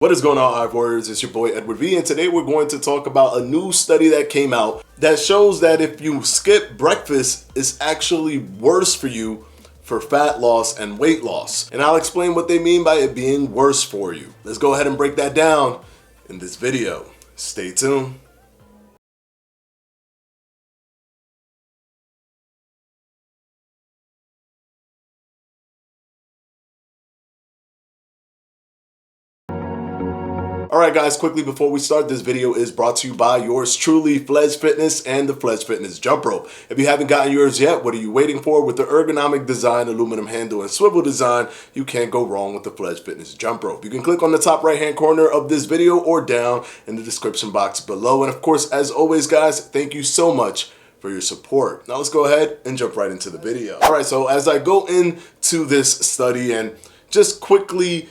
What is going on, Hive Warriors? It's your boy Edward V, and today we're going to talk about a new study that came out that shows that if you skip breakfast, it's actually worse for you for fat loss and weight loss. And I'll explain what they mean by it being worse for you. Let's go ahead and break that down in this video. Stay tuned. Alright guys, quickly before we start, this video is brought to you by yours truly, Fledge Fitness and the Fledge Fitness Jump Rope. If you haven't gotten yours yet, what are you waiting for? With the ergonomic design, aluminum handle, and swivel design, you can't go wrong with the Fledge Fitness Jump Rope. You can click on the top right hand corner of this video or down in the description box below. And of course, as always guys, thank you so much for your support. Now let's go ahead and jump right into the video. Alright, so as I go into this study and just quickly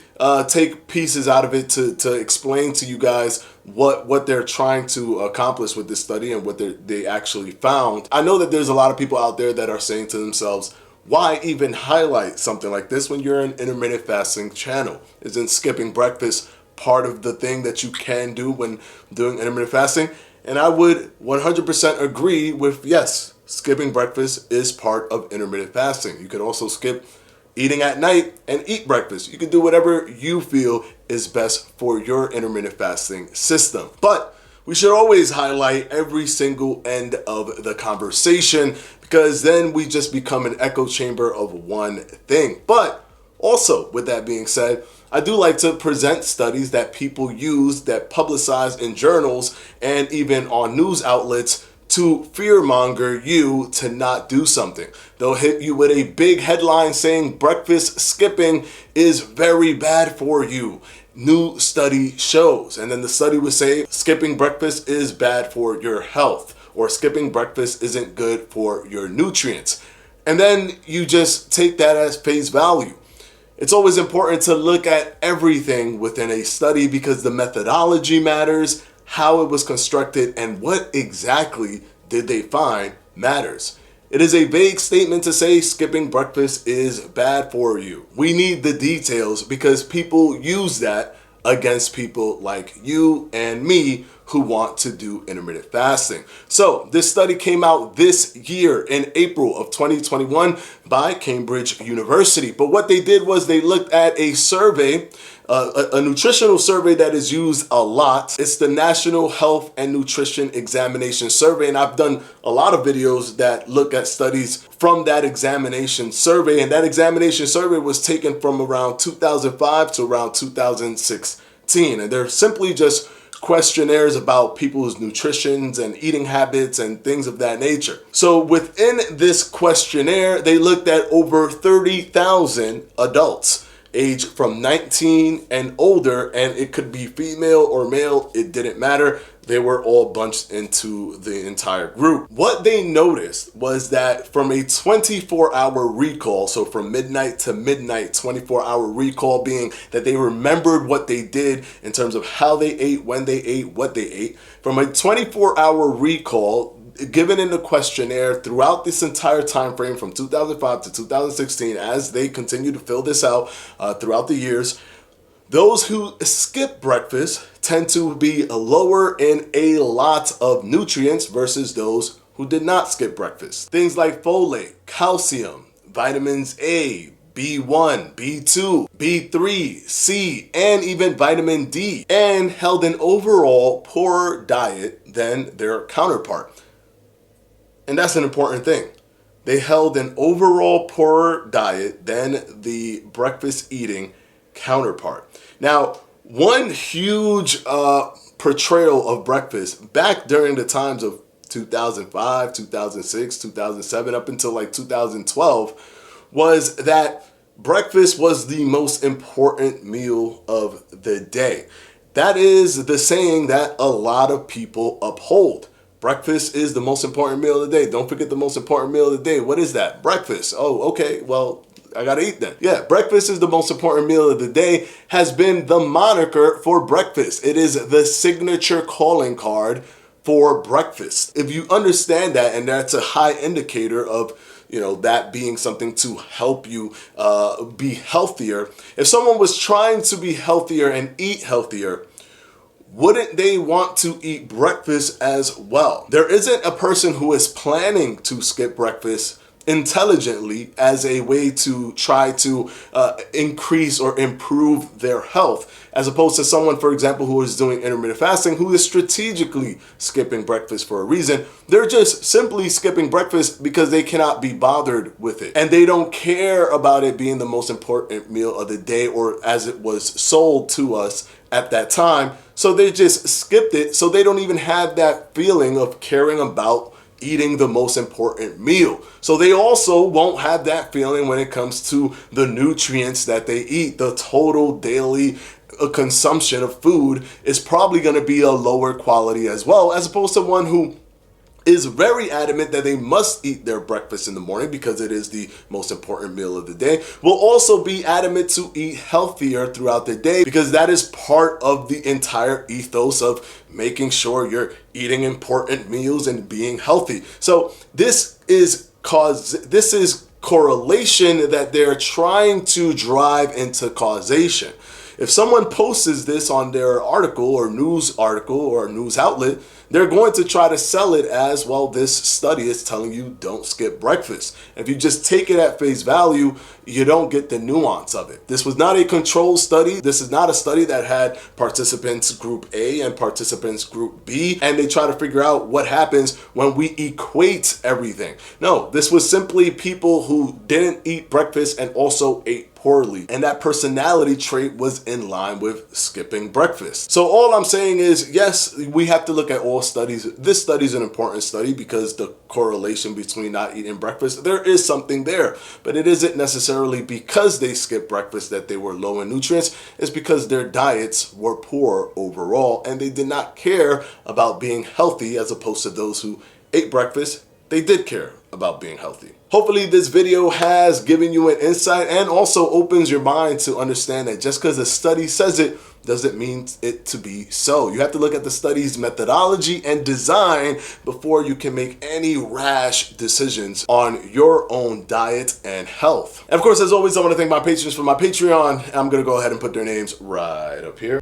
take pieces out of it to explain to you guys what they're trying to accomplish with this study and what they actually found. I know that there's a lot of people out there that are saying to themselves, why even highlight something like this when you're an intermittent fasting channel? Isn't skipping breakfast part of the thing that you can do when doing intermittent fasting? And I would 100% agree with yes, skipping breakfast is part of intermittent fasting. You could also skip eating at night and eat breakfast. You can do whatever you feel is best for your intermittent fasting system. But we should always highlight every single end of the conversation, because then we just become an echo chamber of one thing. But also, with that being said, I do like to present studies that people use, that publicize in journals and even on news outlets, to fearmonger you to not do something. They'll hit you with a big headline saying breakfast skipping is very bad for you. New study shows. And then the study would say skipping breakfast is bad for your health, or skipping breakfast isn't good for your nutrients. And then you just take that as face value. It's always important to look at everything within a study because the methodology matters, how it was constructed, and what exactly did they find matters. It is a vague statement to say skipping breakfast is bad for you. We need the details because people use that against people like you and me who want to do intermittent fasting. So this study came out this year in April of 2021 by Cambridge University. But what they did was they looked at a survey, a nutritional survey that is used a lot. It's the National Health and Nutrition Examination Survey. And I've done a lot of videos that look at studies from that examination survey. And that examination survey was taken from around 2005 to around 2016. And they're simply just questionnaires about people's nutritions and eating habits and things of that nature. So within this questionnaire, they looked at over 30,000 adults aged from 19 and older, and it could be female or male, it didn't matter. They were all bunched into the entire group. What they noticed was that from a 24-hour recall, so from midnight to midnight, 24-hour recall being that they remembered what they did in terms of how they ate, when they ate, what they ate. From a 24-hour recall given in the questionnaire throughout this entire time frame from 2005 to 2016, as they continue to fill this out throughout the years, those who skip breakfast tend to be lower in a lot of nutrients versus those who did not skip breakfast. Things like folate, calcium, vitamins A, B1, B2, B3, C, and even vitamin D, and held an overall poorer diet than their counterpart. And that's an important thing. They held an overall poorer diet than the breakfast eating counterpart. Now, one huge portrayal of breakfast back during the times of 2005, 2006, 2007, up until like 2012, was that breakfast was the most important meal of the day. That is the saying that a lot of people uphold. Breakfast is the most important meal of the day. Don't forget the most important meal of the day. What is that? Breakfast. Oh, okay. Well, I gotta eat then. Yeah, breakfast is the most important meal of the day, has been the moniker for breakfast. It is the signature calling card for breakfast. If you understand that, and that's a high indicator of that being something to help you be healthier. If someone was trying to be healthier and eat healthier, wouldn't they want to eat breakfast as well? There isn't a person who is planning to skip breakfast intelligently as a way to try to increase or improve their health, as opposed to someone, for example, who is doing intermittent fasting, who is strategically skipping breakfast for a reason. They're just simply skipping breakfast because they cannot be bothered with it, and they don't care about it being the most important meal of the day, or as it was sold to us at that time. So they just skipped it, so they don't even have that feeling of caring about eating the most important meal. So they also won't have that feeling when it comes to the nutrients that they eat. The total daily consumption of food is probably going to be a lower quality as well, as opposed to one who is very adamant that they must eat their breakfast in the morning because it is the most important meal of the day, will also be adamant to eat healthier throughout the day, because that is part of the entire ethos of making sure you're eating important meals and being healthy. So this is correlation that they're trying to drive into causation. If someone posts this on their article or news outlet, they're going to try to sell it as, well, this study is telling you don't skip breakfast. If you just take it at face value, you don't get the nuance of it. This was not a controlled study. This is not a study that had participants group A and participants group B, and they try to figure out what happens when we equate everything. No, this was simply people who didn't eat breakfast and also ate poorly, and that personality trait was in line with skipping breakfast. So all I'm saying is, yes, we have to look at all studies. This study is an important study because the correlation between not eating breakfast, there is something there, but it isn't necessarily because they skipped breakfast that they were low in nutrients. It's because their diets were poor overall, and they did not care about being healthy, as opposed to those who ate breakfast. They did care about being healthy. Hopefully this video has given you an insight and also opens your mind to understand that just because a study says it doesn't mean it to be so. You have to look at the study's methodology and design before you can make any rash decisions on your own diet and health. And of course, as always, I want to thank my patrons for my Patreon. I'm going to go ahead and put their names right up here.